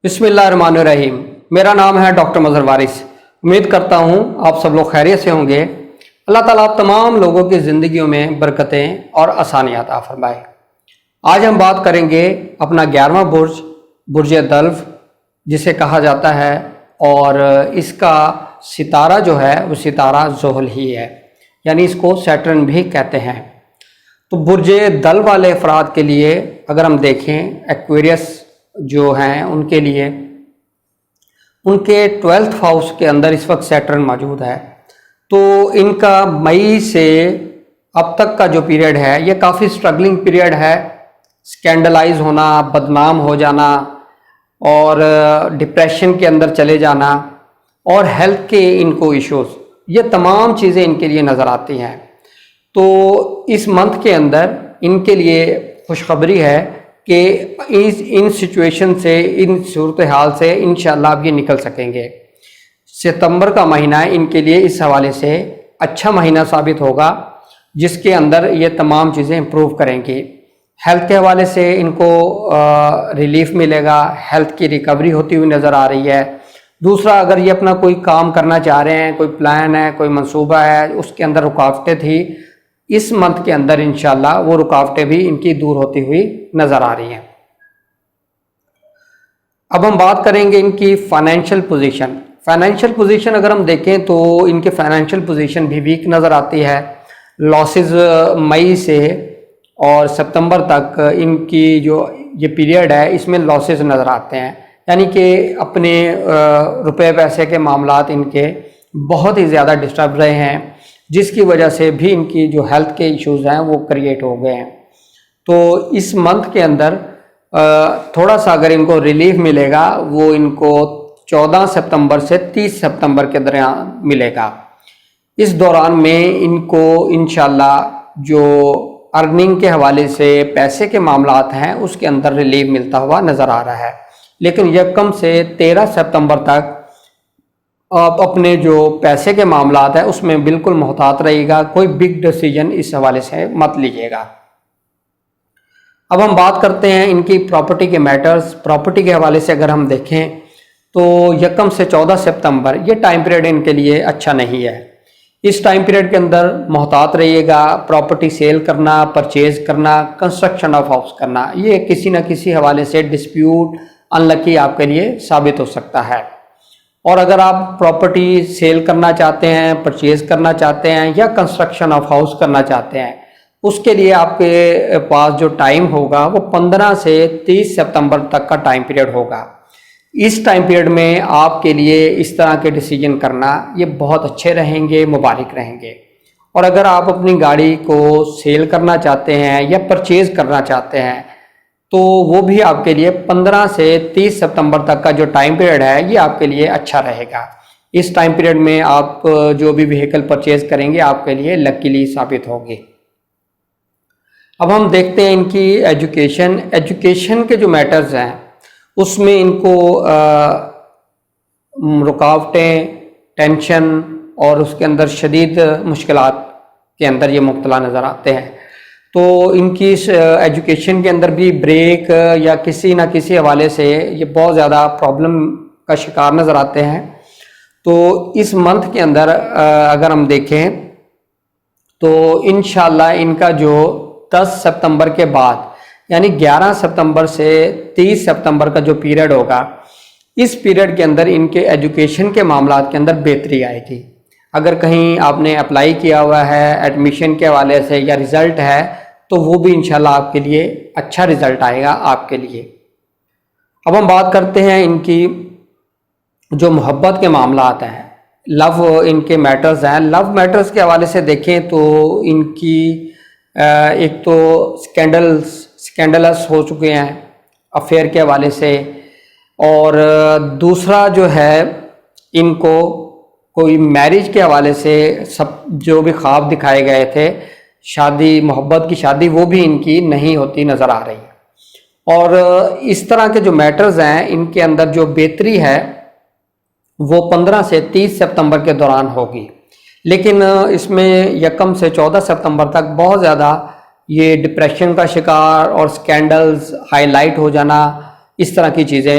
بسم اللہ الرحمن الرحیم۔ میرا نام ہے ڈاکٹر مظہر وارث۔ امید کرتا ہوں آپ سب لوگ خیریت سے ہوں گے۔ اللہ تعالیٰ آپ تمام لوگوں کی زندگیوں میں برکتیں اور آسانیاں عطا فرمائے۔ آج ہم بات کریں گے اپنا 11واں برج دلو جسے کہا جاتا ہے، اور اس کا ستارہ جو ہے وہ ستارہ زحل ہی ہے، یعنی اس کو سیٹرن بھی کہتے ہیں۔ تو برج دلو والے افراد کے لیے اگر ہم دیکھیں، ایکویریس جو ہیں ان کے لیے ان کے 12th ہاؤس کے اندر اس وقت سیٹرن موجود ہے، تو ان کا مئی سے اب تک کا جو پیریڈ ہے یہ کافی سٹرگلنگ پیریڈ ہے۔ سکینڈلائز ہونا، بدنام ہو جانا اور ڈپریشن کے اندر چلے جانا اور ہیلتھ کے ان کو ایشوز، یہ تمام چیزیں ان کے لیے نظر آتی ہیں۔ تو اس منتھ کے اندر ان کے لیے خوشخبری ہے کہ ان سچویشن سے، ان صورتحال سے انشاءاللہ آپ یہ نکل سکیں گے۔ ستمبر کا مہینہ ان کے لیے اس حوالے سے اچھا مہینہ ثابت ہوگا، جس کے اندر یہ تمام چیزیں امپروو کریں گی۔ ہیلتھ کے حوالے سے ان کو ریلیف ملے گا، ہیلتھ کی ریکوری ہوتی ہوئی نظر آ رہی ہے۔ دوسرا، اگر یہ اپنا کوئی کام کرنا چاہ رہے ہیں، کوئی پلان ہے، کوئی منصوبہ ہے، اس کے اندر رکاوٹیں تھی، اس منتھ کے اندر انشاءاللہ وہ رکاوٹیں بھی ان کی دور ہوتی ہوئی نظر آ رہی ہیں۔ اب ہم بات کریں گے ان کی فائنینشیل پوزیشن۔ فائنینشیل پوزیشن اگر ہم دیکھیں تو ان کے فائنینشیل پوزیشن بھی ویک نظر آتی ہے۔ لاسز مئی سے اور ستمبر تک ان کی جو یہ پیریڈ ہے اس میں لاسز نظر آتے ہیں، یعنی کہ اپنے روپے پیسے کے معاملات ان کے بہت ہی زیادہ ڈسٹرب رہے ہیں، جس کی وجہ سے بھی ان کی جو ہیلتھ کے ایشوز ہیں وہ کریٹ ہو گئے ہیں۔ تو اس منتھ کے اندر تھوڑا سا اگر ان کو ریلیف ملے گا، وہ ان کو 14 ستمبر سے 30 ستمبر کے درمیان ملے گا۔ اس دوران میں ان کو انشاءاللہ جو ارننگ کے حوالے سے پیسے کے معاملات ہیں اس کے اندر ریلیف ملتا ہوا نظر آ رہا ہے، لیکن یکم سے 13 ستمبر تک آپ اپنے جو پیسے کے معاملات ہیں اس میں بالکل محتاط رہیے گا، کوئی بگ ڈیسیجن اس حوالے سے مت لیجیے گا۔ اب ہم بات کرتے ہیں ان کی پراپرٹی کے میٹرز۔ پراپرٹی کے حوالے سے اگر ہم دیکھیں تو یکم سے 14 ستمبر یہ ٹائم پیریڈ ان کے لیے اچھا نہیں ہے۔ اس ٹائم پیریڈ کے اندر محتاط رہیے گا، پراپرٹی سیل کرنا، پرچیز کرنا، کنسٹرکشن آف ہاؤس کرنا، یہ کسی نہ کسی حوالے سے ڈسپیوٹ انلکی آپ کے لیے ثابت ہو سکتا ہے۔ اور اگر آپ پراپرٹی سیل کرنا چاہتے ہیں، پرچیز کرنا چاہتے ہیں یا کنسٹرکشن آف ہاؤس کرنا چاہتے ہیں، اس کے لیے آپ کے پاس جو ٹائم ہوگا وہ 15 سے 30 ستمبر تک کا ٹائم پیریڈ ہوگا۔ اس ٹائم پیریڈ میں آپ کے لیے اس طرح کے ڈیسیجن کرنا یہ بہت اچھے رہیں گے، مبارک رہیں گے۔ اور اگر آپ اپنی گاڑی کو سیل کرنا چاہتے ہیں یا پرچیز کرنا چاہتے ہیں تو وہ بھی آپ کے لیے 15 سے 30 ستمبر تک کا جو ٹائم پیریڈ ہے یہ آپ کے لیے اچھا رہے گا۔ اس ٹائم پیریڈ میں آپ جو بھی وہیکل پرچیز کریں گے آپ کے لیے لکیلی ثابت ہوگی۔ اب ہم دیکھتے ہیں ان کی ایجوکیشن کے جو میٹرز ہیں اس میں ان کو رکاوٹیں، ٹینشن اور اس کے اندر شدید مشکلات کے اندر یہ مبتلا نظر آتے ہیں۔ تو ان کی ایجوکیشن کے اندر بھی بریک یا کسی نہ کسی حوالے سے یہ بہت زیادہ پرابلم کا شکار نظر آتے ہیں۔ تو اس منتھ کے اندر اگر ہم دیکھیں تو انشاءاللہ ان کا جو 10 ستمبر کے بعد یعنی 11 ستمبر سے 30 ستمبر کا جو پیریڈ ہوگا، اس پیریڈ کے اندر ان کے ایجوکیشن کے معاملات کے اندر بہتری آئے گی۔ اگر کہیں آپ نے اپلائی کیا ہوا ہے ایڈمیشن کے حوالے سے یا رزلٹ ہے تو وہ بھی انشاءاللہ آپ کے لیے اچھا رزلٹ آئے گا آپ کے لیے۔ اب ہم بات کرتے ہیں ان کی جو محبت کے معاملات ہیں، لو ان کے میٹرز ہیں۔ لو میٹرز کے حوالے سے دیکھیں تو ان کی ایک تو سکینڈلس ہو چکے ہیں افیئر کے حوالے سے، اور دوسرا جو ہے ان کو کوئی میرج کے حوالے سے سب جو بھی خواب دکھائے گئے تھے، شادی، محبت کی شادی، وہ بھی ان کی نہیں ہوتی نظر آ رہی ہے۔ اور اس طرح کے جو میٹرز ہیں ان کے اندر جو بہتری ہے وہ 15 سے 30 ستمبر کے دوران ہوگی، لیکن اس میں یکم سے 14 ستمبر تک بہت زیادہ یہ ڈپریشن کا شکار اور سکینڈلز ہائی لائٹ ہو جانا، اس طرح کی چیزیں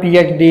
PhD